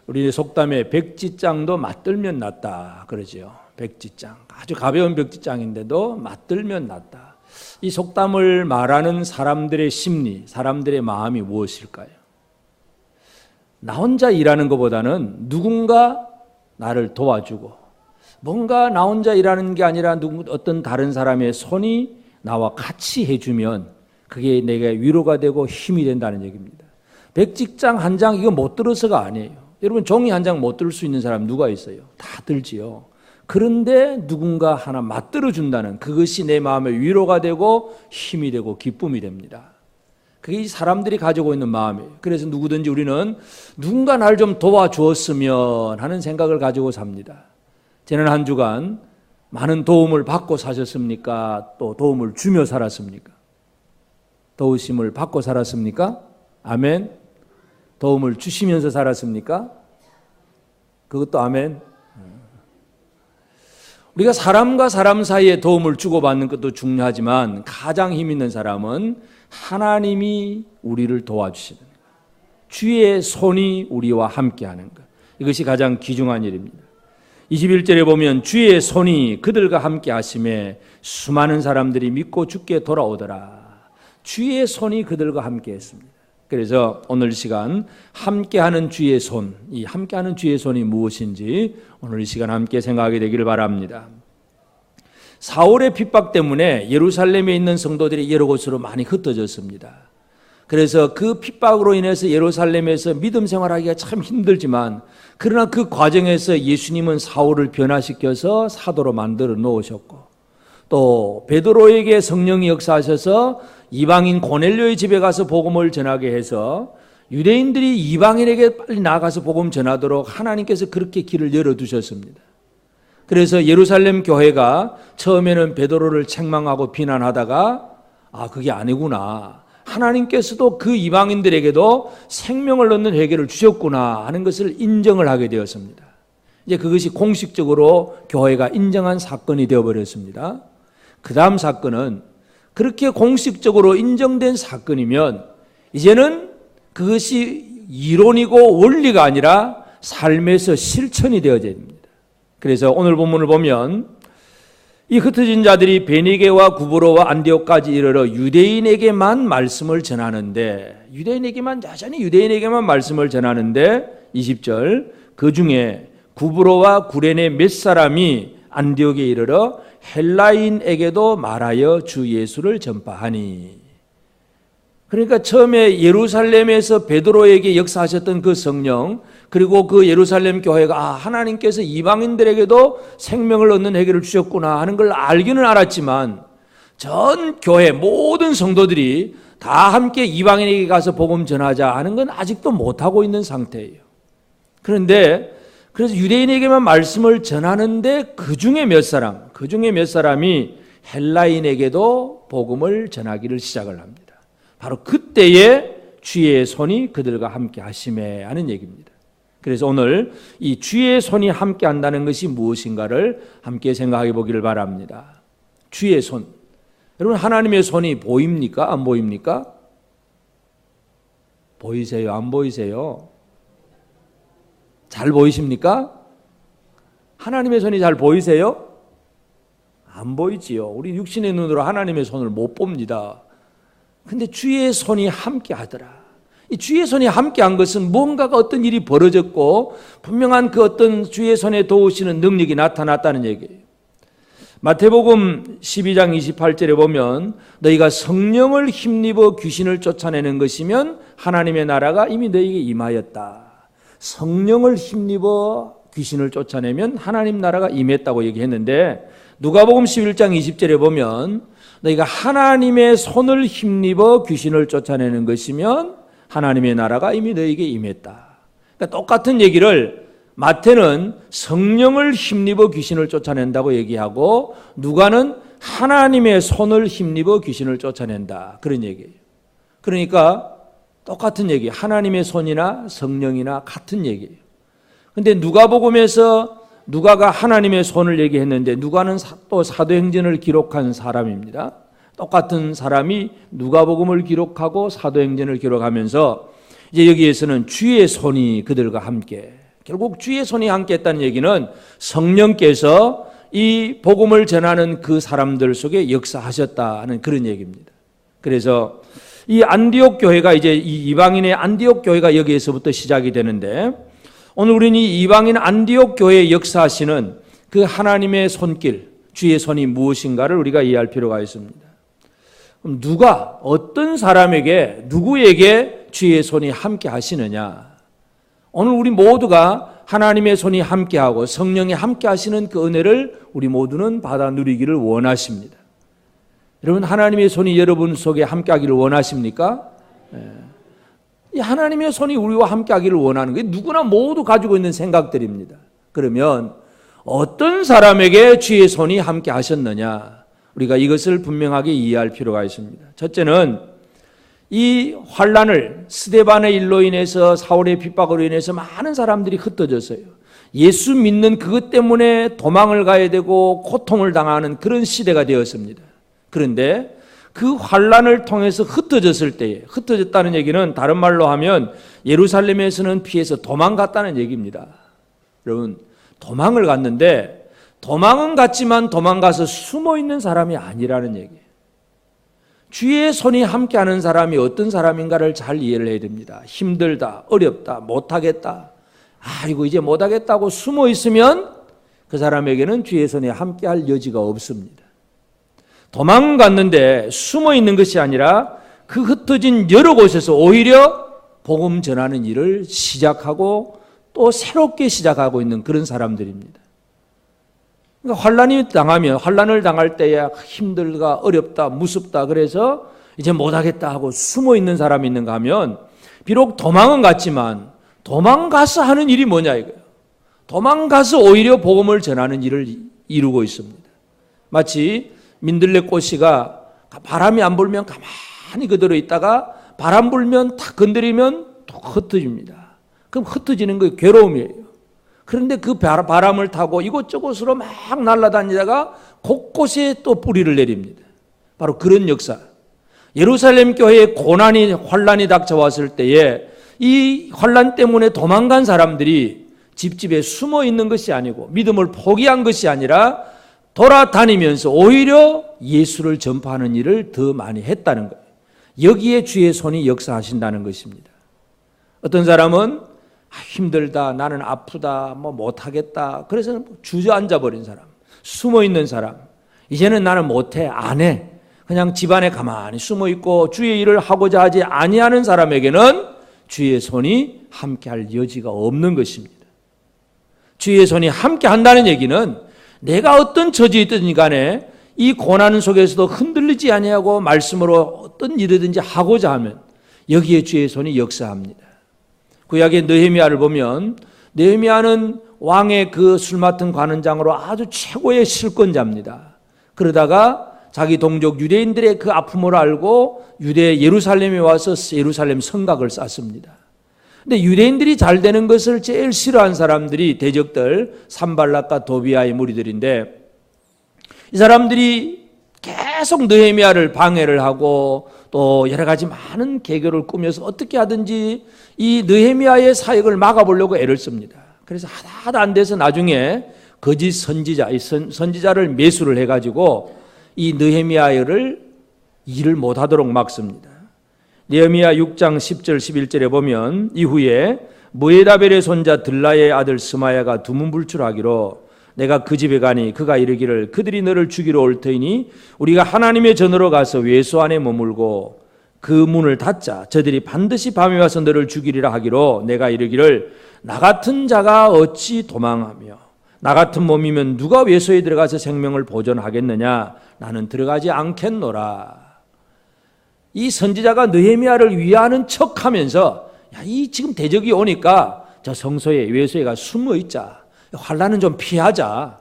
우리 속담에 백지장도 맞들면 낫다 그러죠. 백지장, 아주 가벼운 백지장인데도 맞들면 낫다. 이 속담을 말하는 사람들의 심리, 사람들의 마음이 무엇일까요? 나 혼자 일하는 것보다는 누군가 나를 도와주고, 뭔가 나 혼자 일하는 게 아니라 어떤 다른 사람의 손이 나와 같이 해주면 그게 내게 위로가 되고 힘이 된다는 얘기입니다. 백지장 한 장 이거 못 들어서가 아니에요. 여러분 종이 한 장 못 들을 수 있는 사람 누가 있어요? 다 들지요. 그런데 누군가 하나 맞들어 준다는 그것이 내 마음에 위로가 되고 힘이 되고 기쁨이 됩니다. 그게 사람들이 가지고 있는 마음이에요. 그래서 누구든지 우리는 누군가 나를 좀 도와주었으면 하는 생각을 가지고 삽니다. 지난 한 주간 많은 도움을 받고 사셨습니까? 또 도움을 주며 살았습니까? 도우심을 받고 살았습니까? 아멘. 도움을 주시면서 살았습니까? 그것도 아멘. 우리가 사람과 사람 사이에 도움을 주고받는 것도 중요하지만 가장 힘 있는 사람은 하나님이 우리를 도와주시는 것, 주의 손이 우리와 함께하는 것, 이것이 가장 귀중한 일입니다. 21절에 보면 주의 손이 그들과 함께 하심에 수많은 사람들이 믿고 주께 돌아오더라. 주의 손이 그들과 함께 했습니다. 그래서 오늘 시간 함께하는 주의 손, 이 함께하는 주의 손이 무엇인지 오늘 이 시간 함께 생각하게 되기를 바랍니다. 사울의 핍박 때문에 예루살렘에 있는 성도들이 여러 곳으로 많이 흩어졌습니다. 그래서 그 핍박으로 인해서 예루살렘에서 믿음 생활하기가 참 힘들지만, 그러나 그 과정에서 예수님은 사울을 변화시켜서 사도로 만들어 놓으셨고, 또 베드로에게 성령이 역사하셔서 이방인 고넬료의 집에 가서 복음을 전하게 해서 유대인들이 이방인에게 빨리 나가서 복음 전하도록 하나님께서 그렇게 길을 열어두셨습니다. 그래서 예루살렘 교회가 처음에는 베드로를 책망하고 비난하다가 그게 아니구나, 하나님께서도 그 이방인들에게도 생명을 얻는 회개를 주셨구나 하는 것을 인정을 하게 되었습니다. 이제 그것이 공식적으로 교회가 인정한 사건이 되어버렸습니다. 그 다음 사건은 그렇게 공식적으로 인정된 사건이면 이제는 그것이 이론이고 원리가 아니라 삶에서 실천이 되어져야 됩니다. 그래서 오늘 본문을 보면 이 흩어진 자들이 베니게와 구브로와 안디옥까지 이르러 유대인에게만 말씀을 전하는데, 여전히 유대인에게만 말씀을 전하는데 20절, 그 중에 구브로와 구레네 몇 사람이 안디옥에 이르러 헬라인에게도 말하여 주 예수를 전파하니. 그러니까 처음에 예루살렘에서 베드로에게 역사하셨던 그 성령, 그리고 그 예루살렘 교회가 하나님께서 이방인들에게도 생명을 얻는 회개를 주셨구나 하는 걸 알기는 알았지만, 전 교회 모든 성도들이 다 함께 이방인에게 가서 복음 전하자 하는 건 아직도 못하고 있는 상태예요. 그래서 유대인에게만 말씀을 전하는데 그 중에 몇 사람이 헬라인에게도 복음을 전하기를 시작을 합니다. 바로 그때에 주의 손이 그들과 함께 하심에 하는 얘기입니다. 그래서 오늘 이 주의 손이 함께 한다는 것이 무엇인가를 함께 생각해 보기를 바랍니다. 주의 손. 여러분, 하나님의 손이 보입니까? 안 보입니까? 보이세요? 안 보이세요? 잘 보이십니까? 하나님의 손이 잘 보이세요? 안 보이지요. 우리 육신의 눈으로 하나님의 손을 못 봅니다. 근데 주의 손이 함께 하더라. 이 주의 손이 함께 한 것은 뭔가가 어떤 일이 벌어졌고 분명한 그 어떤 주의 손에 도우시는 능력이 나타났다는 얘기예요. 마태복음 12장 28절에 보면 너희가 성령을 힘입어 귀신을 쫓아내는 것이면 하나님의 나라가 이미 너희에게 임하였다. 성령을 힘입어 귀신을 쫓아내면 하나님 나라가 임했다고 얘기했는데, 누가복음 11장 20절에 보면 너희가 하나님의 손을 힘입어 귀신을 쫓아내는 것이면 하나님의 나라가 이미 너희에게 임했다. 그러니까 똑같은 얘기를 마태는 성령을 힘입어 귀신을 쫓아낸다고 얘기하고, 누가는 하나님의 손을 힘입어 귀신을 쫓아낸다, 그런 얘기예요. 그러니까 똑같은 얘기, 하나님의 손이나 성령이나 같은 얘기예요. 근데 누가복음에서 누가가 하나님의 손을 얘기했는데, 누가는 또 사도행전을 기록한 사람입니다. 똑같은 사람이 누가복음을 기록하고 사도행전을 기록하면서 이제 여기에서는 주의 손이 그들과 함께, 결국 주의 손이 함께했다는 얘기는 성령께서 이 복음을 전하는 그 사람들 속에 역사하셨다는 그런 얘기입니다. 그래서 이 안디옥 교회가 이제 이 이방인의 안디옥 교회가 여기에서부터 시작이 되는데, 오늘 우리는 이 이방인 안디옥 교회의 역사하시는 그 하나님의 손길, 주의 손이 무엇인가를 우리가 이해할 필요가 있습니다. 그럼 누가, 어떤 사람에게, 누구에게 주의 손이 함께 하시느냐? 오늘 우리 모두가 하나님의 손이 함께하고 성령이 함께 하시는 그 은혜를 우리 모두는 받아 누리기를 원하십니다. 여러분, 하나님의 손이 여러분 속에 함께하기를 원하십니까? 이 하나님의 손이 우리와 함께하기를 원하는 게 누구나 모두 가지고 있는 생각들입니다. 그러면 어떤 사람에게 주의 손이 함께 하셨느냐? 우리가 이것을 분명하게 이해할 필요가 있습니다. 첫째는 이 환난을, 스데반의 일로 인해서, 사울의 핍박으로 인해서 많은 사람들이 흩어졌어요. 예수 믿는 그것 때문에 도망을 가야 되고 고통을 당하는 그런 시대가 되었습니다. 그런데 그 환난을 통해서 흩어졌을 때에, 흩어졌다는 얘기는 다른 말로 하면 예루살렘에서는 피해서 도망갔다는 얘기입니다. 여러분, 도망을 갔는데 도망은 갔지만 도망가서 숨어 있는 사람이 아니라는 얘기예요. 주의 손이 함께하는 사람이 어떤 사람인가를 잘 이해를 해야 됩니다. 힘들다, 어렵다, 못하겠다, 이거 이제 못하겠다고 숨어 있으면 그 사람에게는 주의 손이 함께할 여지가 없습니다. 도망 갔는데 숨어 있는 것이 아니라 그 흩어진 여러 곳에서 오히려 복음 전하는 일을 시작하고 또 새롭게 시작하고 있는 그런 사람들입니다. 그러니까 환난을 당할 때에 힘들다, 어렵다, 무섭다, 그래서 이제 못하겠다 하고 숨어 있는 사람이 있는가 하면, 비록 도망은 갔지만 도망가서 하는 일이 뭐냐 이거예요. 도망가서 오히려 복음을 전하는 일을 이루고 있습니다. 마치 민들레꽃이가 바람이 안 불면 가만히 그대로 있다가 바람 불면 탁 건드리면 또 흩어집니다. 그럼 흩어지는 게 괴로움이에요. 그런데 그 바람을 타고 이곳저곳으로 막 날아다니다가 곳곳에 또 뿌리를 내립니다. 바로 그런 역사. 예루살렘 교회에 환란이 닥쳐왔을 때에 이 환란 때문에 도망간 사람들이 집집에 숨어 있는 것이 아니고 믿음을 포기한 것이 아니라 돌아다니면서 오히려 예수를 전파하는 일을 더 많이 했다는 거예요. 여기에 주의 손이 역사하신다는 것입니다. 어떤 사람은 힘들다, 나는 아프다, 못하겠다, 그래서 주저앉아 버린 사람, 숨어 있는 사람, 이제는 나는 못해, 안 해, 그냥 집안에 가만히 숨어 있고 주의 일을 하고자 하지 아니하는 사람에게는 주의 손이 함께할 여지가 없는 것입니다. 주의 손이 함께한다는 얘기는 내가 어떤 처지에 있든지 간에 이 고난 속에서도 흔들리지 아니하고 말씀으로 어떤 일이든지 하고자 하면 여기에 주의 손이 역사합니다. 구약의 느헤미야를 보면 느헤미야는 왕의 그 술 맡은 관원장으로 아주 최고의 실권자입니다. 그러다가 자기 동족 유대인들의 그 아픔을 알고 예루살렘에 와서 예루살렘 성곽을 쌓습니다. 근데 유대인들이 잘 되는 것을 제일 싫어한 사람들이 대적들 산발락과 도비아의 무리들인데, 이 사람들이 계속 느헤미야를 방해를 하고 또 여러 가지 많은 계교를 꾸며서 어떻게 하든지 이 느헤미야의 사역을 막아보려고 애를 씁니다. 그래서 하다 안 돼서 나중에 거짓 선지자를 매수를 해가지고 이 느헤미야를 일을 못하도록 막습니다. 느헤미야 6장 10절 11절에 보면 이후에 무에다벨의 손자 들라의 아들 스마야가 두문불출하기로 내가 그 집에 가니 그가 이르기를 그들이 너를 죽이러 올 터이니 우리가 하나님의 전으로 가서 외소 안에 머물고 그 문을 닫자. 저들이 반드시 밤에 와서 너를 죽이리라 하기로 내가 이르기를 나 같은 자가 어찌 도망하며 나 같은 몸이면 누가 외소에 들어가서 생명을 보존하겠느냐. 나는 들어가지 않겠노라. 이 선지자가 느헤미야를 위하는 척하면서 이 지금 대적이 오니까 저 성소에 외소에 가 숨어 있자. 환난은 좀 피하자.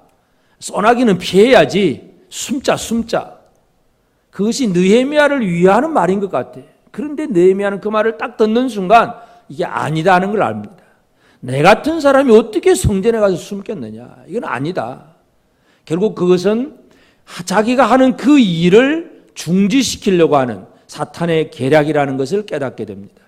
소나기는 피해야지. 숨자. 그것이 느헤미야를 위하는 말인 것 같아. 그런데 느헤미야는 그 말을 딱 듣는 순간 이게 아니다 하는 걸 압니다. 내 같은 사람이 어떻게 성전에 가서 숨겠느냐. 이건 아니다. 결국 그것은 자기가 하는 그 일을 중지시키려고 하는 사탄의 계략이라는 것을 깨닫게 됩니다.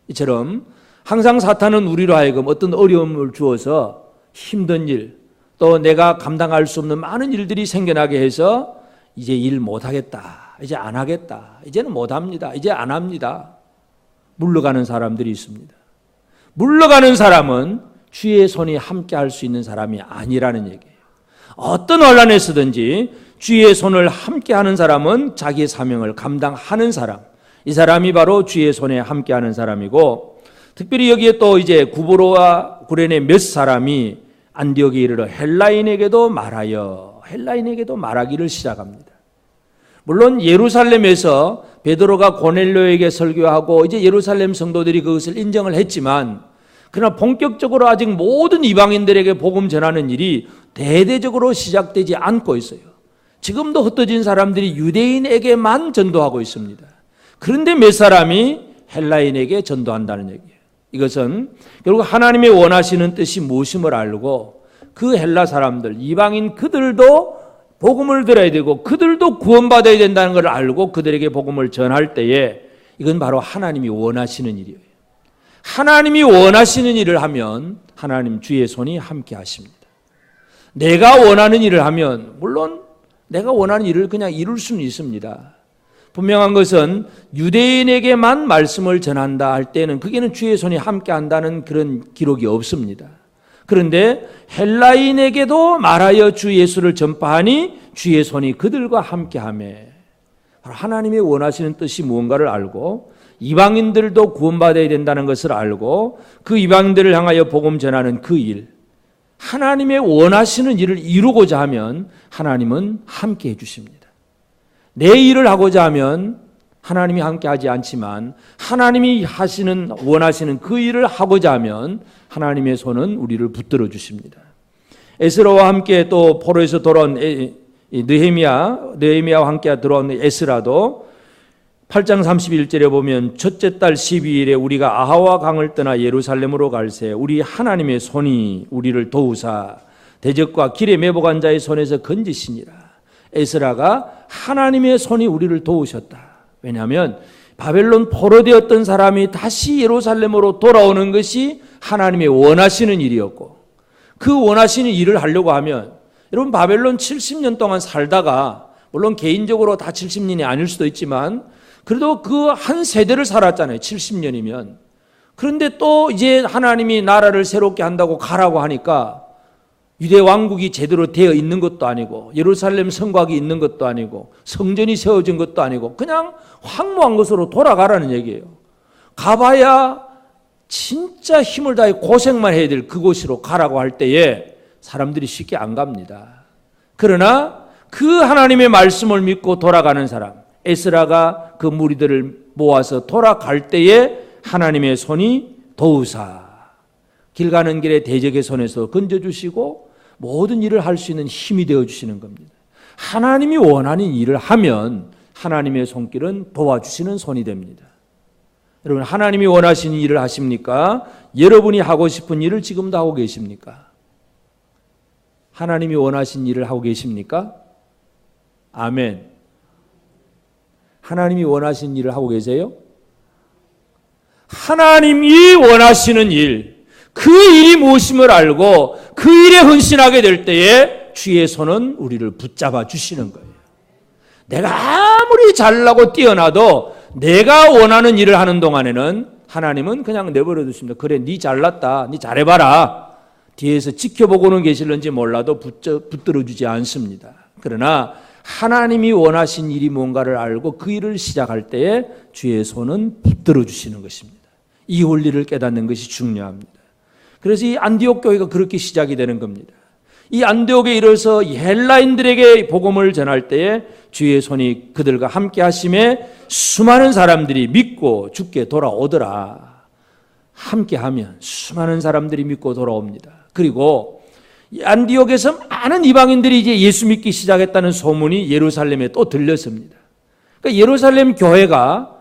이처럼 항상 사탄은 우리로 하여금 어떤 어려움을 주어서 힘든 일, 또 내가 감당할 수 없는 많은 일들이 생겨나게 해서 이제 일 못하겠다, 이제 안 하겠다, 이제는 못합니다, 이제 안 합니다. 물러가는 사람들이 있습니다. 물러가는 사람은 주의 손이 함께 할 수 있는 사람이 아니라는 얘기예요. 어떤 혼란에서든지 주의 손을 함께 하는 사람은 자기의 사명을 감당하는 사람, 이 사람이 바로 주의 손에 함께 하는 사람이고, 특별히 여기에 또 이제 구브로와 구레네 몇 사람이 안디옥에 이르러 헬라인에게도 말하기를 시작합니다. 물론 예루살렘에서 베드로가 고넬료에게 설교하고 이제 예루살렘 성도들이 그것을 인정을 했지만, 그러나 본격적으로 아직 모든 이방인들에게 복음 전하는 일이 대대적으로 시작되지 않고 있어요. 지금도 흩어진 사람들이 유대인에게만 전도하고 있습니다. 그런데 몇 사람이 헬라인에게 전도한다는 얘기예요. 이것은 결국 하나님의 원하시는 뜻이 무엇임을 알고 그 헬라 사람들, 이방인 그들도 복음을 들어야 되고 그들도 구원받아야 된다는 걸 알고 그들에게 복음을 전할 때에 이건 바로 하나님이 원하시는 일이에요. 하나님이 원하시는 일을 하면 하나님 주의 손이 함께 하십니다. 내가 원하는 일을 하면 물론 내가 원하는 일을 그냥 이룰 수는 있습니다. 분명한 것은 유대인에게만 말씀을 전한다 할 때는 그게는 주의 손이 함께 한다는 그런 기록이 없습니다. 그런데 헬라인에게도 말하여 주 예수를 전파하니 주의 손이 그들과 함께하매, 하나님의 원하시는 뜻이 무언가를 알고 이방인들도 구원받아야 된다는 것을 알고 그 이방인들을 향하여 복음 전하는 그 일, 하나님의 원하시는 일을 이루고자 하면 하나님은 함께 해주십니다. 내 일을 하고자 하면 하나님이 함께 하지 않지만 하나님이 원하시는 그 일을 하고자 하면 하나님의 손은 우리를 붙들어 주십니다. 에스라와 함께 또 포로에서 돌아온 느헤미야와 함께 돌아온 에스라도 8장 31절에 보면 첫째 달 12일에 우리가 아하와 강을 떠나 예루살렘으로 갈새 우리 하나님의 손이 우리를 도우사 대적과 길에 매복한 자의 손에서 건지시니라. 에스라가 하나님의 손이 우리를 도우셨다. 왜냐하면 바벨론 포로되었던 사람이 다시 예루살렘으로 돌아오는 것이 하나님의 원하시는 일이었고, 그 원하시는 일을 하려고 하면 여러분 바벨론 70년 동안 살다가 물론 개인적으로 다 70년이 아닐 수도 있지만 그래도 그 한 세대를 살았잖아요. 70년이면. 그런데 또 이제 하나님이 나라를 새롭게 한다고 가라고 하니까 유대 왕국이 제대로 되어 있는 것도 아니고 예루살렘 성곽이 있는 것도 아니고 성전이 세워진 것도 아니고 그냥 황무한 것으로 돌아가라는 얘기예요. 가봐야 진짜 힘을 다해 고생만 해야 될 그곳으로 가라고 할 때에 사람들이 쉽게 안 갑니다. 그러나 그 하나님의 말씀을 믿고 돌아가는 사람, 에스라가 그 무리들을 모아서 돌아갈 때에 하나님의 손이 도우사 길 가는 길에 대적의 손에서 건져주시고 모든 일을 할 수 있는 힘이 되어주시는 겁니다. 하나님이 원하는 일을 하면 하나님의 손길은 도와주시는 손이 됩니다. 여러분, 하나님이 원하시는 일을 하십니까? 여러분이 하고 싶은 일을 지금도 하고 계십니까? 하나님이 원하신 일을 하고 계십니까? 아멘. 하나님이 원하시는 일을 하고 계세요? 하나님이 원하시는 일, 그 일이 무엇임을 알고 그 일에 헌신하게 될 때에 주의 손은 우리를 붙잡아 주시는 거예요. 내가 아무리 잘나고 뛰어나도 내가 원하는 일을 하는 동안에는 하나님은 그냥 내버려 두십니다. 그래, 네 잘났다, 네 잘해봐라. 뒤에서 지켜보고는 계실는지 몰라도 붙들어 주지 않습니다. 그러나 하나님이 원하신 일이 뭔가를 알고 그 일을 시작할 때에 주의 손은 붙들어 주시는 것입니다. 이 원리를 깨닫는 것이 중요합니다. 그래서 이 안디옥 교회가 그렇게 시작이 되는 겁니다. 이 안디옥에 이르러서 헬라인들에게 복음을 전할 때에 주의 손이 그들과 함께 하심에 수많은 사람들이 믿고 주께 돌아오더라. 함께 하면 수많은 사람들이 믿고 돌아옵니다. 그리고 안디옥에서 많은 이방인들이 이제 예수 믿기 시작했다는 소문이 예루살렘에 또 들렸습니다. 그러니까 예루살렘 교회가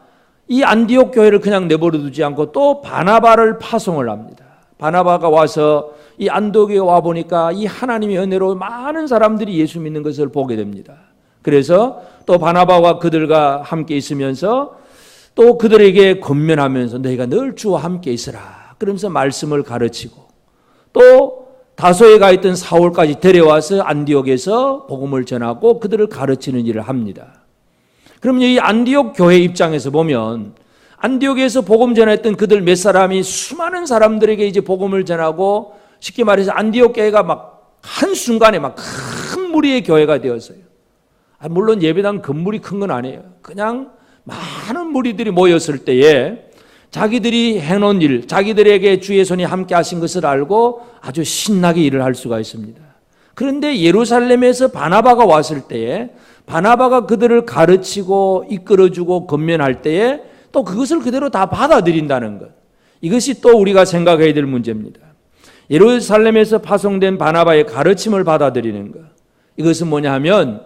이 안디옥 교회를 그냥 내버려 두지 않고 또 바나바를 파송을 합니다. 바나바가 와서 이 안디옥에 와 보니까 이 하나님의 은혜로 많은 사람들이 예수 믿는 것을 보게 됩니다. 그래서 또 바나바와 그들과 함께 있으면서 또 그들에게 권면하면서 너희가 늘 주와 함께 있으라. 그러면서 말씀을 가르치고 또 다소에 가 있던 사울까지 데려와서 안디옥에서 복음을 전하고 그들을 가르치는 일을 합니다. 그러면 이 안디옥 교회 입장에서 보면 안디옥에서 복음 전했던 그들 몇 사람이 수많은 사람들에게 이제 복음을 전하고 쉽게 말해서 안디옥 교회가 막 한순간에 막 큰 무리의 교회가 되었어요. 물론 예배당 건물이 큰 건 아니에요. 그냥 많은 무리들이 모였을 때에 자기들이 해놓은 일, 자기들에게 주의 손이 함께 하신 것을 알고 아주 신나게 일을 할 수가 있습니다. 그런데 예루살렘에서 바나바가 왔을 때에 바나바가 그들을 가르치고 이끌어주고 건면할 때에 또 그것을 그대로 다 받아들인다는 것. 이것이 또 우리가 생각해야 될 문제입니다. 예루살렘에서 파송된 바나바의 가르침을 받아들이는 것. 이것은 뭐냐 하면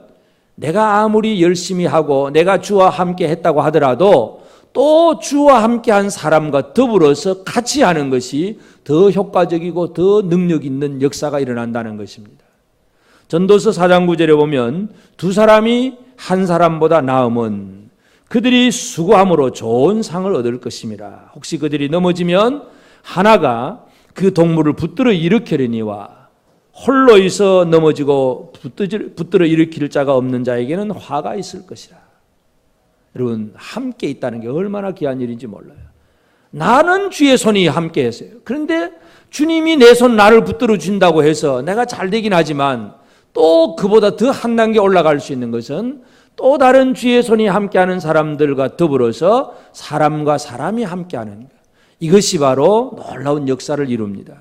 내가 아무리 열심히 하고 내가 주와 함께 했다고 하더라도 또 주와 함께한 사람과 더불어서 같이 하는 것이 더 효과적이고 더 능력 있는 역사가 일어난다는 것입니다. 전도서 4장 9절에 보면 두 사람이 한 사람보다 나음은 그들이 수고함으로 좋은 상을 얻을 것임이라. 혹시 그들이 넘어지면 하나가 그 동물을 붙들어 일으키려니와 홀로 있어 넘어지고 붙들어 일으킬 자가 없는 자에게는 화가 있을 것이라. 여러분, 함께 있다는 게 얼마나 귀한 일인지 몰라요. 나는 주의 손이 함께 했어요. 그런데 주님이 내 손 나를 붙들어 준다고 해서 내가 잘 되긴 하지만 또 그보다 더 한 단계 올라갈 수 있는 것은 또 다른 주의 손이 함께하는 사람들과 더불어서 사람과 사람이 함께하는 것. 이것이 바로 놀라운 역사를 이룹니다.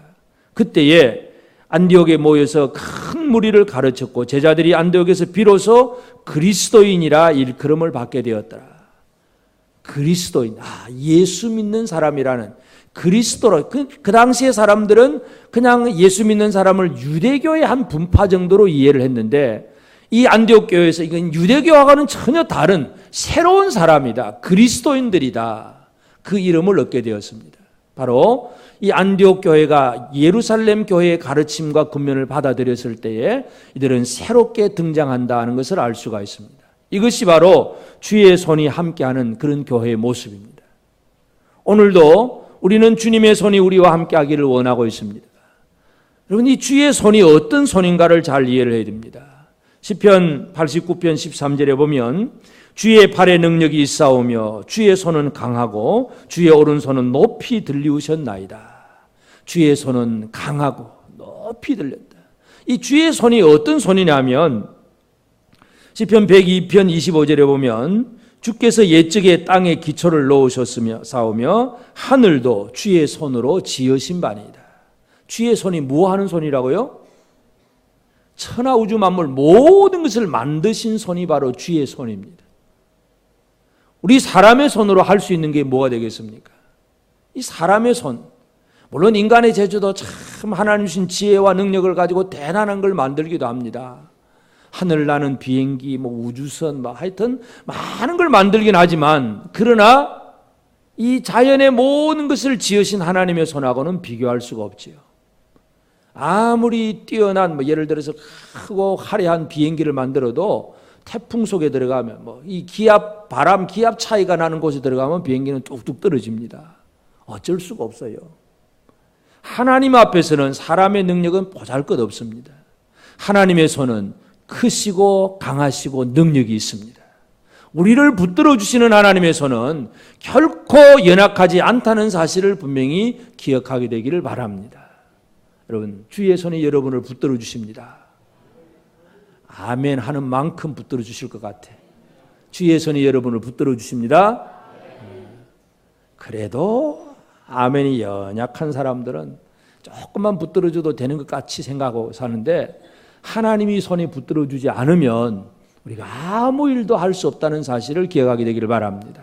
그때에 안디옥에 모여서 큰 무리를 가르쳤고 제자들이 안디옥에서 비로소 그리스도인이라 일컬음을 받게 되었더라. 그리스도인, 예수 믿는 사람이라는 그리스도로. 그 당시의 사람들은 그냥 예수 믿는 사람을 유대교의 한 분파 정도로 이해를 했는데 이 안디옥 교회에서 이건 유대교와는 전혀 다른 새로운 사람이다. 그리스도인들이다. 그 이름을 얻게 되었습니다. 바로 이 안디옥 교회가 예루살렘 교회의 가르침과 권면을 받아들였을 때에 이들은 새롭게 등장한다는 것을 알 수가 있습니다. 이것이 바로 주의 손이 함께하는 그런 교회의 모습입니다. 오늘도 우리는 주님의 손이 우리와 함께하기를 원하고 있습니다. 여러분, 이 주의 손이 어떤 손인가를 잘 이해를 해야 됩니다. 시편 89편 13절에 보면 주의 발에 능력이 있사오며 주의 손은 강하고 주의 오른손은 높이 들리우셨나이다. 주의 손은 강하고 높이 들렸다. 이 주의 손이 어떤 손이냐면 시편 102편 25절에 보면 주께서 옛적에 땅에 기초를 놓으셨으며 싸우며 하늘도 주의 손으로 지으신 바니이다. 주의 손이 뭐 하는 손이라고요? 천하 우주 만물 모든 것을 만드신 손이 바로 주의 손입니다. 우리 사람의 손으로 할 수 있는 게 뭐가 되겠습니까? 이 사람의 손. 물론 인간의 재주도 참 하나님 주신 지혜와 능력을 가지고 대단한 걸 만들기도 합니다. 하늘 나는 비행기, 우주선, 하여튼 많은 걸 만들긴 하지만 그러나 이 자연의 모든 것을 지으신 하나님의 손하고는 비교할 수가 없지요. 아무리 뛰어난 예를 들어서 크고 화려한 비행기를 만들어도 태풍 속에 들어가면 이 기압, 바람, 기압 차이가 나는 곳에 들어가면 비행기는 뚝뚝 떨어집니다. 어쩔 수가 없어요. 하나님 앞에서는 사람의 능력은 보잘것없습니다. 하나님의 손은 크시고 강하시고 능력이 있습니다. 우리를 붙들어 주시는 하나님의 손은 결코 연약하지 않다는 사실을 분명히 기억하게 되기를 바랍니다. 여러분, 주의 손이 여러분을 붙들어 주십니다. 아멘 하는 만큼 붙들어 주실 것 같아. 주의 손이 여러분을 붙들어 주십니다. 그래도 아멘이 연약한 사람들은 조금만 붙들어 줘도 되는 것 같이 생각하고 사는데 하나님이 손이 붙들어 주지 않으면 우리가 아무 일도 할 수 없다는 사실을 기억하게 되기를 바랍니다.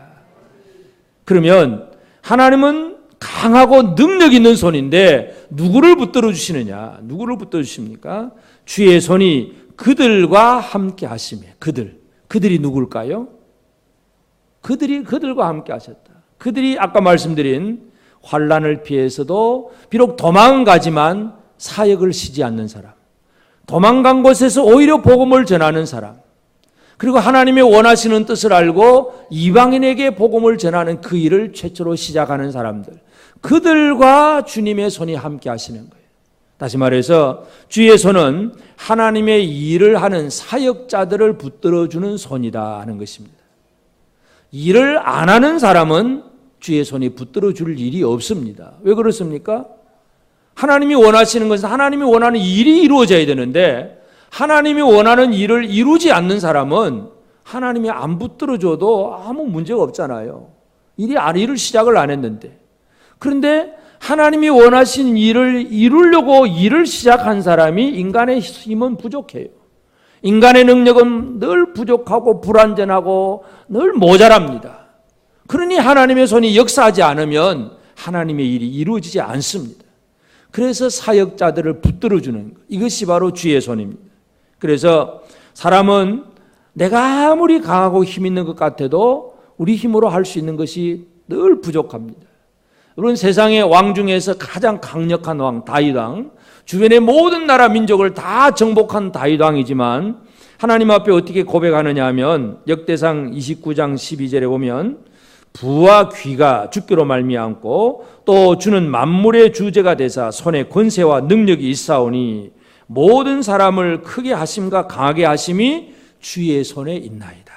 그러면 하나님은 강하고 능력 있는 손인데 누구를 붙들어 주시느냐? 누구를 붙들어 주십니까? 주의 손이 그들과 함께 하시며 그들이 누굴까요? 그들과 함께 하셨다. 그들이 아까 말씀드린 환난을 피해서도 비록 도망은 가지만 사역을 쉬지 않는 사람, 도망간 곳에서 오히려 복음을 전하는 사람, 그리고 하나님의 원하시는 뜻을 알고 이방인에게 복음을 전하는 그 일을 최초로 시작하는 사람들, 그들과 주님의 손이 함께 하시는 거예요. 다시 말해서 주의 손은 하나님의 일을 하는 사역자들을 붙들어주는 손이다 하는 것입니다. 일을 안 하는 사람은 주의 손이 붙들어줄 일이 없습니다. 왜 그렇습니까? 하나님이 원하시는 것은 하나님이 원하는 일이 이루어져야 되는데 하나님이 원하는 일을 이루지 않는 사람은 하나님이 안 붙들어줘도 아무 문제가 없잖아요. 일을 시작을 안 했는데. 그런데 하나님이 원하신 일을 이루려고 일을 시작한 사람이 인간의 힘은 부족해요. 인간의 능력은 늘 부족하고 불완전하고 늘 모자랍니다. 그러니 하나님의 손이 역사하지 않으면 하나님의 일이 이루어지지 않습니다. 그래서 사역자들을 붙들어주는 것, 이것이 바로 주의 손입니다. 그래서 사람은 내가 아무리 강하고 힘 있는 것 같아도 우리 힘으로 할 수 있는 것이 늘 부족합니다. 여러분, 세상의 왕 중에서 가장 강력한 왕 다윗 왕, 주변의 모든 나라 민족을 다 정복한 다윗 왕이지만 하나님 앞에 어떻게 고백하느냐 하면 역대상 29장 12절에 보면 부와 귀가 주께로 말미암고 또 주는 만물의 주제가 되사 손에 권세와 능력이 있사오니 모든 사람을 크게 하심과 강하게 하심이 주의 손에 있나이다.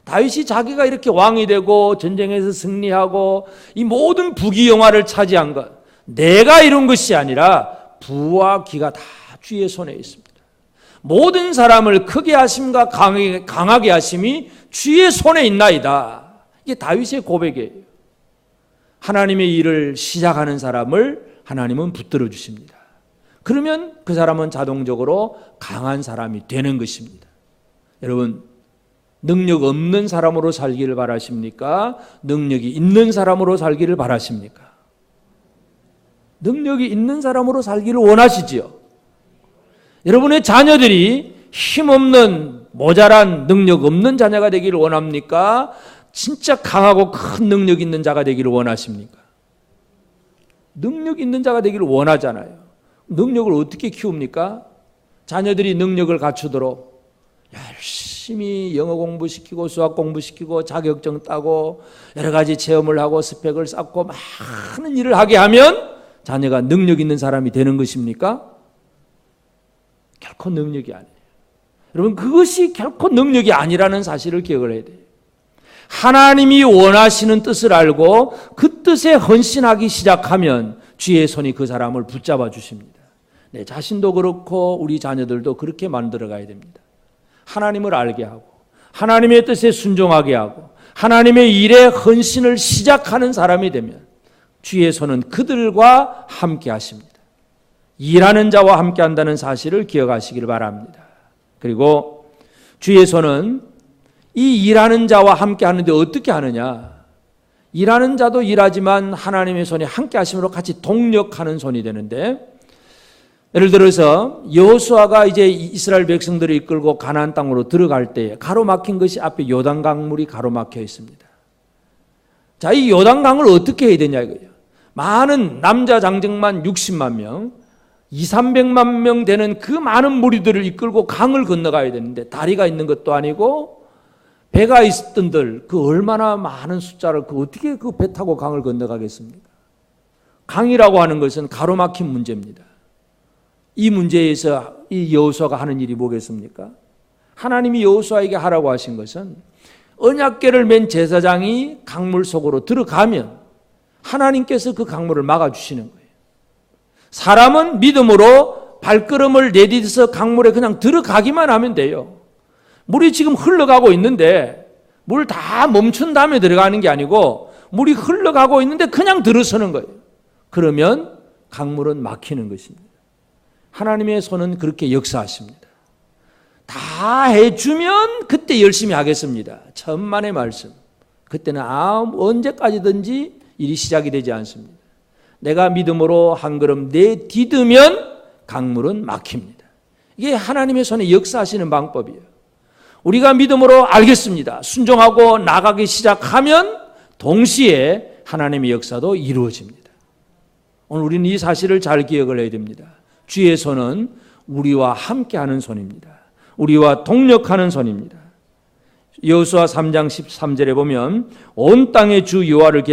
다윗이 자기가 이렇게 왕이 되고 전쟁에서 승리하고 이 모든 부귀영화를 차지한 것, 내가 이룬 것이 아니라 부와 귀가 다 주의 손에 있습니다. 모든 사람을 크게 하심과 강하게 하심이 주의 손에 있나이다. 이게 다윗의 고백이에요. 하나님의 일을 시작하는 사람을 하나님은 붙들어 주십니다. 그러면 그 사람은 자동적으로 강한 사람이 되는 것입니다. 여러분, 능력 없는 사람으로 살기를 바라십니까? 능력이 있는 사람으로 살기를 바라십니까? 능력이 있는 사람으로 살기를 원하시지요. 여러분의 자녀들이 힘없는 모자란 능력 없는 자녀가 되기를 원합니까? 진짜 강하고 큰 능력 있는 자가 되기를 원하십니까? 능력 있는 자가 되기를 원하잖아요. 능력을 어떻게 키웁니까? 자녀들이 능력을 갖추도록 열심히 영어 공부시키고 수학 공부시키고 자격증 따고 여러 가지 체험을 하고 스펙을 쌓고 많은 일을 하게 하면 자녀가 능력 있는 사람이 되는 것입니까? 결코 능력이 아니에요. 여러분, 그것이 결코 능력이 아니라는 사실을 기억을 해야 돼요. 하나님이 원하시는 뜻을 알고 그 뜻에 헌신하기 시작하면 주의 손이 그 사람을 붙잡아 주십니다. 내 자신도 그렇고 우리 자녀들도 그렇게 만들어 가야 됩니다. 하나님을 알게 하고 하나님의 뜻에 순종하게 하고 하나님의 일에 헌신을 시작하는 사람이 되면 주의 손은 그들과 함께 하십니다. 일하는 자와 함께 한다는 사실을 기억하시기를 바랍니다. 그리고 주의 손은 이 일하는 자와 함께 하는데 어떻게 하느냐? 일하는 자도 일하지만 하나님의 손이 함께 하심으로 같이 동력하는 손이 되는데, 예를 들어서 여호수아가 이제 이스라엘 백성들을 이끌고 가나안 땅으로 들어갈 때 가로막힌 것이 앞에 요단강물이 가로막혀 있습니다. 자, 이 요단강을 어떻게 해야 되냐 이거예요. 많은 남자 장정만 60만 명, 200~300만 명 되는 그 많은 무리들을 이끌고 강을 건너가야 되는데 다리가 있는 것도 아니고 배가 있던들 그 얼마나 많은 숫자를 어떻게 그 배 타고 강을 건너가겠습니까? 강이라고 하는 것은 가로막힌 문제입니다. 이 문제에서 이 여호수아가 하는 일이 뭐겠습니까? 하나님이 여호수아에게 하라고 하신 것은 언약궤를 맨 제사장이 강물 속으로 들어가면 하나님께서 그 강물을 막아주시는 거예요. 사람은 믿음으로 발걸음을 내딛어서 강물에 그냥 들어가기만 하면 돼요. 물이 지금 흘러가고 있는데 물 다 멈춘 다음에 들어가는 게 아니고 물이 흘러가고 있는데 그냥 들어서는 거예요. 그러면 강물은 막히는 것입니다. 하나님의 손은 그렇게 역사하십니다. 다 해주면 그때 열심히 하겠습니다. 천만의 말씀. 그때는 언제까지든지 일이 시작이 되지 않습니다. 내가 믿음으로 한 걸음 내디디면 강물은 막힙니다. 이게 하나님의 손에 역사하시는 방법이에요. 우리가 믿음으로 알겠습니다. 순종하고 나가기 시작하면 동시에 하나님의 역사도 이루어집니다. 오늘 우리는 이 사실을 잘 기억을 해야 됩니다. 주의 손은 우리와 함께하는 손입니다. 우리와 동력하는 손입니다. 여호수아 3장 13절에 보면 온 땅의 주 여호와를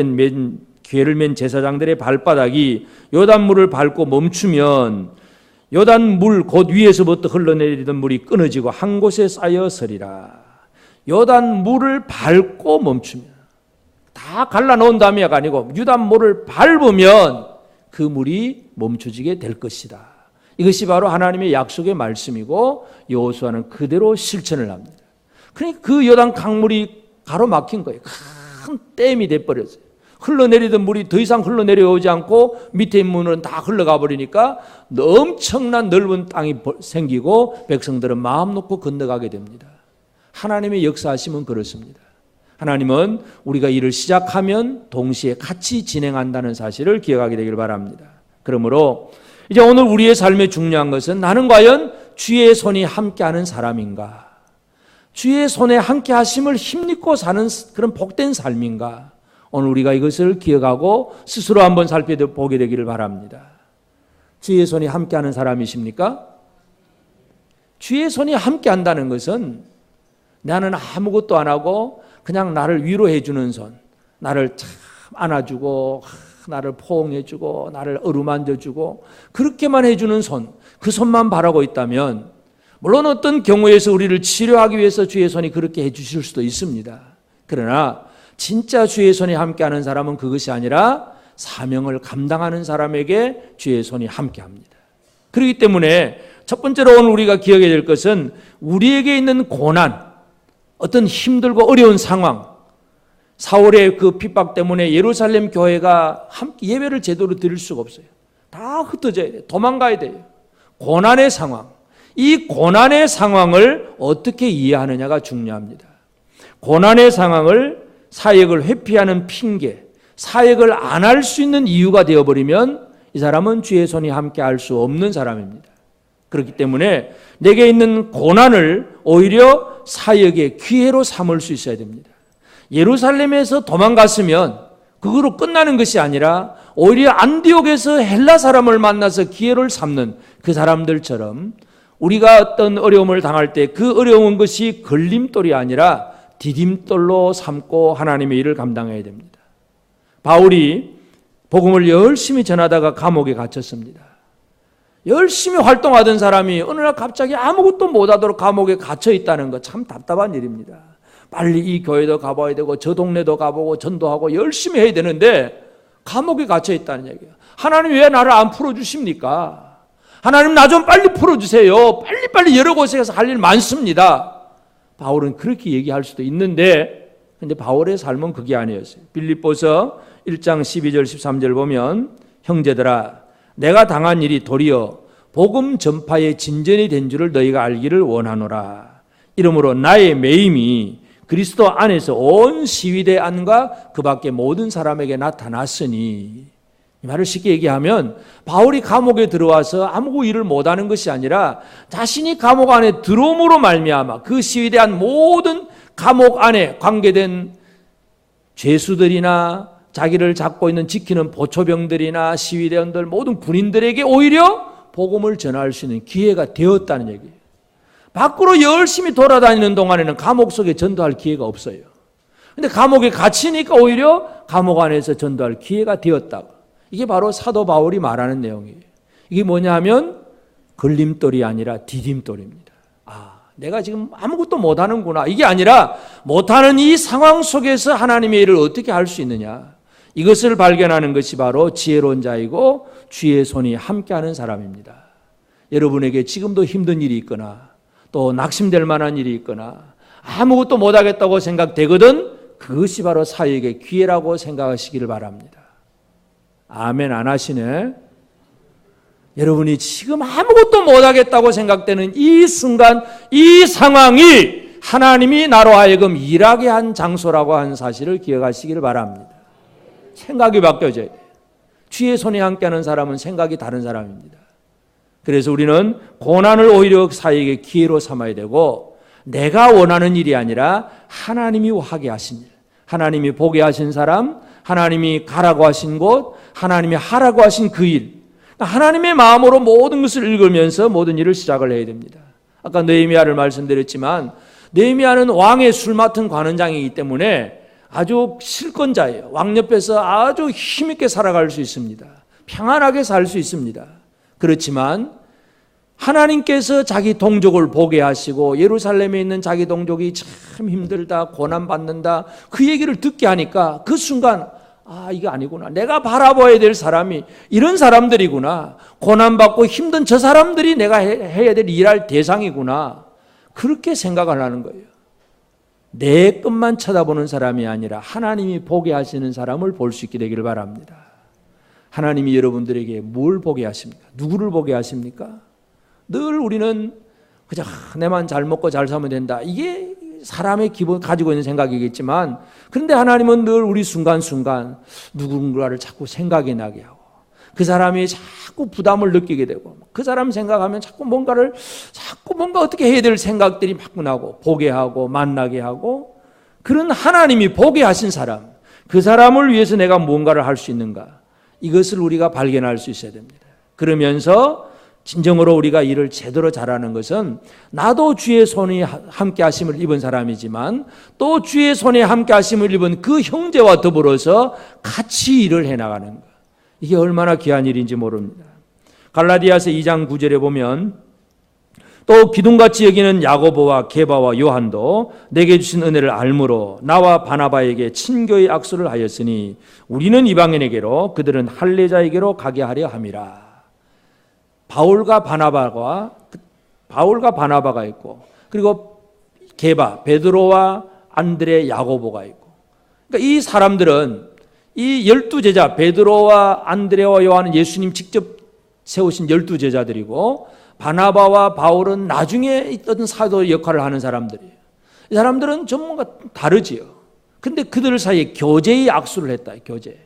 궤를 맨 제사장들의 발바닥이 요단물을 밟고 멈추면 요단물 곧 위에서부터 흘러내리던 물이 끊어지고 한 곳에 쌓여 서리라. 요단물을 밟고 멈추면, 다 갈라놓은 다음에가 아니고 요단물을 밟으면 그 물이 멈춰지게 될 것이다. 이것이 바로 하나님의 약속의 말씀이고 여호수아는 그대로 실천을 합니다. 그러니까 그 요단 강물이 가로막힌 거예요. 큰 댐이 돼버렸어요. 흘러내리던 물이 더 이상 흘러내려오지 않고 밑에 있는 물은 다 흘러가 버리니까 엄청난 넓은 땅이 생기고 백성들은 마음 놓고 건너가게 됩니다. 하나님의 역사하심은 그렇습니다. 하나님은 우리가 일을 시작하면 동시에 같이 진행한다는 사실을 기억하게 되길 바랍니다. 그러므로 이제 오늘 우리의 삶에 중요한 것은 나는 과연 주의 손이 함께하는 사람인가? 주의 손에 함께 하심을 힘입고 사는 그런 복된 삶인가? 오늘 우리가 이것을 기억하고 스스로 한번 살펴보게 되기를 바랍니다. 주의 손이 함께하는 사람이십니까? 주의 손이 함께한다는 것은 나는 아무것도 안 하고 그냥 나를 위로해 주는 손, 나를 참 안아주고 나를 포옹해 주고 나를 어루만져 주고 그렇게만 해주는 손, 그 손만 바라고 있다면 물론 어떤 경우에서 우리를 치료하기 위해서 주의 손이 그렇게 해주실 수도 있습니다. 그러나 진짜 주의 손이 함께하는 사람은 그것이 아니라 사명을 감당하는 사람에게 주의 손이 함께합니다. 그렇기 때문에 첫 번째로 오늘 우리가 기억해야 될 것은 우리에게 있는 고난, 어떤 힘들고 어려운 상황, 사울의 그 핍박 때문에 예루살렘 교회가 함께 예배를 제대로 드릴 수가 없어요. 다 흩어져야 돼요. 도망가야 돼요. 고난의 상황, 이 고난의 상황을 어떻게 이해하느냐가 중요합니다. 고난의 상황을 사역을 회피하는 핑계, 사역을 안 할 수 있는 이유가 되어버리면 이 사람은 주의 손이 함께 할 수 없는 사람입니다. 그렇기 때문에 내게 있는 고난을 오히려 사역의 기회로 삼을 수 있어야 됩니다. 예루살렘에서 도망갔으면 그거로 끝나는 것이 아니라 오히려 안디옥에서 헬라 사람을 만나서 기회를 삼는 그 사람들처럼 우리가 어떤 어려움을 당할 때 그 어려운 것이 걸림돌이 아니라 디딤돌로 삼고 하나님의 일을 감당해야 됩니다. 바울이 복음을 열심히 전하다가 감옥에 갇혔습니다. 열심히 활동하던 사람이 어느 날 갑자기 아무것도 못하도록 감옥에 갇혀 있다는 거 참 답답한 일입니다. 빨리 이 교회도 가봐야 되고 저 동네도 가보고 전도하고 열심히 해야 되는데 감옥에 갇혀 있다는 얘기예요. 하나님 왜 나를 안 풀어주십니까? 하나님 나 좀 빨리 풀어주세요. 빨리빨리 여러 곳에서 할 일 많습니다. 바울은 그렇게 얘기할 수도 있는데 근데 바울의 삶은 그게 아니었어요. 빌립보서 1장 12절 13절 보면 형제들아 내가 당한 일이 도리어 복음 전파의 진전이 된 줄을 너희가 알기를 원하노라. 이러므로 나의 매임이 그리스도 안에서 온 시위대 안과 그 밖에 모든 사람에게 나타났으니, 이 말을 쉽게 얘기하면 바울이 감옥에 들어와서 아무 일을 못하는 것이 아니라 자신이 감옥 안에 들어옴으로 말미암아 그 시위대 안 모든 감옥 안에 관계된 죄수들이나 자기를 잡고 있는 지키는 보초병들이나 시위대원들 모든 군인들에게 오히려 복음을 전할 수 있는 기회가 되었다는 얘기예요. 밖으로 열심히 돌아다니는 동안에는 감옥 속에 전도할 기회가 없어요. 그런데 감옥에 갇히니까 오히려 감옥 안에서 전도할 기회가 되었다고. 이게 바로 사도 바울이 말하는 내용이에요. 이게 뭐냐 하면 걸림돌이 아니라 디딤돌입니다. 내가 지금 아무것도 못하는구나. 이게 아니라 못하는 이 상황 속에서 하나님의 일을 어떻게 할 수 있느냐. 이것을 발견하는 것이 바로 지혜로운 자이고 주의 손이 함께하는 사람입니다. 여러분에게 지금도 힘든 일이 있거나 또 낙심될 만한 일이 있거나 아무것도 못하겠다고 생각되거든 그것이 바로 사역의 기회라고 생각하시기를 바랍니다. 아멘 안 하시네? 여러분이 지금 아무것도 못하겠다고 생각되는 이 순간, 이 상황이 하나님이 나로 하여금 일하게 한 장소라고 하는 사실을 기억하시기를 바랍니다. 생각이 바뀌어져야 돼요. 주의 손에 함께하는 사람은 생각이 다른 사람입니다. 그래서 우리는 고난을 오히려 사역의 기회로 삼아야 되고 내가 원하는 일이 아니라 하나님이 하게 하신 일, 하나님이 보게 하신 사람, 하나님이 가라고 하신 곳, 하나님이 하라고 하신 그 일, 하나님의 마음으로 모든 것을 읽으면서 모든 일을 시작을 해야 됩니다. 아까 느헤미야를 말씀드렸지만 느헤미야는 왕의 술 맡은 관원장이기 때문에 아주 실권자예요. 왕 옆에서 아주 힘있게 살아갈 수 있습니다. 평안하게 살 수 있습니다. 그렇지만 하나님께서 자기 동족을 보게 하시고 예루살렘에 있는 자기 동족이 참 힘들다, 고난받는다, 그 얘기를 듣게 하니까 그 순간 이게 아니구나. 내가 바라봐야 될 사람이 이런 사람들이구나. 고난받고 힘든 저 사람들이 내가 해야 될 일할 대상이구나. 그렇게 생각을 하는 거예요. 내 것만 쳐다보는 사람이 아니라 하나님이 보게 하시는 사람을 볼 수 있게 되기를 바랍니다. 하나님이 여러분들에게 뭘 보게 하십니까? 누구를 보게 하십니까? 늘 우리는 그저 내만 잘 먹고 잘 살면 된다. 이게 사람의 기본 가지고 있는 생각이겠지만, 그런데 하나님은 늘 우리 순간순간 누군가를 자꾸 생각이 나게 하고, 그 사람이 자꾸 부담을 느끼게 되고, 그 사람 생각하면 자꾸 뭔가 어떻게 해야 될 생각들이 막 나고, 보게 하고 만나게 하고, 그런 하나님이 보게 하신 사람, 그 사람을 위해서 내가 뭔가를 할 수 있는가, 이것을 우리가 발견할 수 있어야 됩니다. 그러면서 진정으로 우리가 일을 제대로 잘하는 것은 나도 주의 손이 함께 하심을 입은 사람이지만 또 주의 손에 함께 하심을 입은 그 형제와 더불어서 같이 일을 해나가는 것. 이게 얼마나 귀한 일인지 모릅니다. 갈라디아서 2장 9절에 보면 또 기둥같이 여기는 야고보와 게바와 요한도 내게 주신 은혜를 알므로 나와 바나바에게 친교의 악수를 하였으니 우리는 이방인에게로 그들은 할례자에게로 가게 하려 함이라. 바울과 바나바가 있고, 그리고 게바, 베드로와 안드레, 야고보가 있고, 그러니까 이 사람들은 이 12제자 베드로와 안드레와 요한은 예수님 직접 세우신 12제자들이고, 바나바와 바울은 나중에 있던 사도 역할을 하는 사람들이에요. 이 사람들은 전문가 다르지요. 근데 그들 사이에 교제의 악수를 했다. 교제.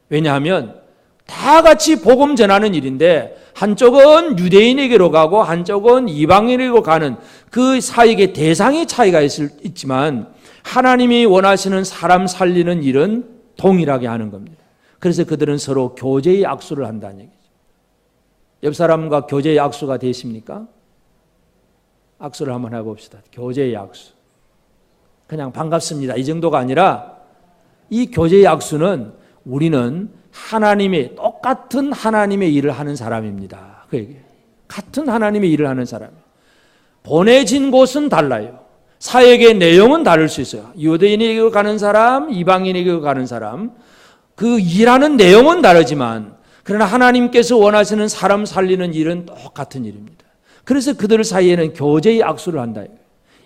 왜냐하면 다 같이 복음 전하는 일인데 한쪽은 유대인에게로 가고 한쪽은 이방인에게로 가는 그 사이에 대상의 차이가 있지만 하나님이 원하시는 사람 살리는 일은 동일하게 하는 겁니다. 그래서 그들은 서로 교제의 악수를 한다는 얘기죠. 옆 사람과 교제의 악수가 되십니까? 악수를 한번 해봅시다. 교제의 악수. 그냥 반갑습니다. 이 정도가 아니라 이 교제의 악수는 우리는 똑같은 하나님의 일을 하는 사람입니다. 그 얘기예요. 같은 하나님의 일을 하는 사람. 보내진 곳은 달라요. 사역의 내용은 다를 수 있어요. 유대인에게 가는 사람, 이방인에게 가는 사람, 그 일하는 내용은 다르지만 그러나 하나님께서 원하시는 사람 살리는 일은 똑같은 일입니다. 그래서 그들 사이에는 교제의 악수를 한다.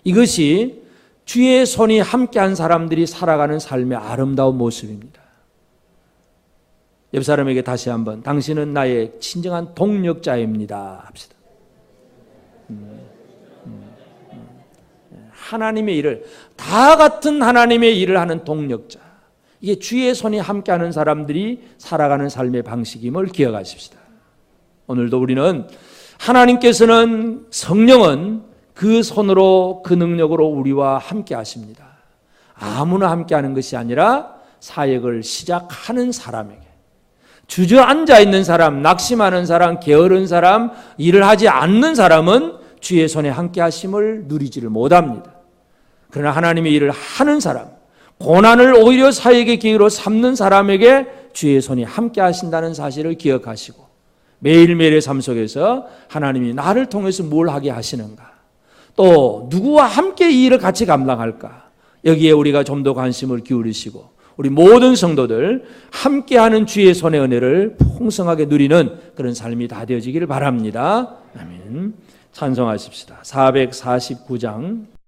이것이 주의 손이 함께한 사람들이 살아가는 삶의 아름다운 모습입니다. 옆 사람에게 다시 한번 당신은 나의 진정한 동력자입니다 합시다. 하나님의 일을 다 같은 하나님의 일을 하는 동력자. 이게 주의 손이 함께하는 사람들이 살아가는 삶의 방식임을 기억하십시다. 오늘도 우리는 하나님께서는 성령은 그 손으로 그 능력으로 우리와 함께 하십니다. 아무나 함께하는 것이 아니라 사역을 시작하는 사람에게, 주저앉아 있는 사람, 낙심하는 사람, 게으른 사람, 일을 하지 않는 사람은 주의 손에 함께 하심을 누리지를 못합니다. 그러나 하나님의 일을 하는 사람, 고난을 오히려 사역의 기회로 삼는 사람에게 주의 손이 함께 하신다는 사실을 기억하시고 매일매일의 삶 속에서 하나님이 나를 통해서 뭘 하게 하시는가, 또 누구와 함께 이 일을 같이 감당할까, 여기에 우리가 좀 더 관심을 기울이시고 우리 모든 성도들 함께하는 주의 손의 은혜를 풍성하게 누리는 그런 삶이 다 되어지기를 바랍니다. 아멘. 찬송하십시다. 449장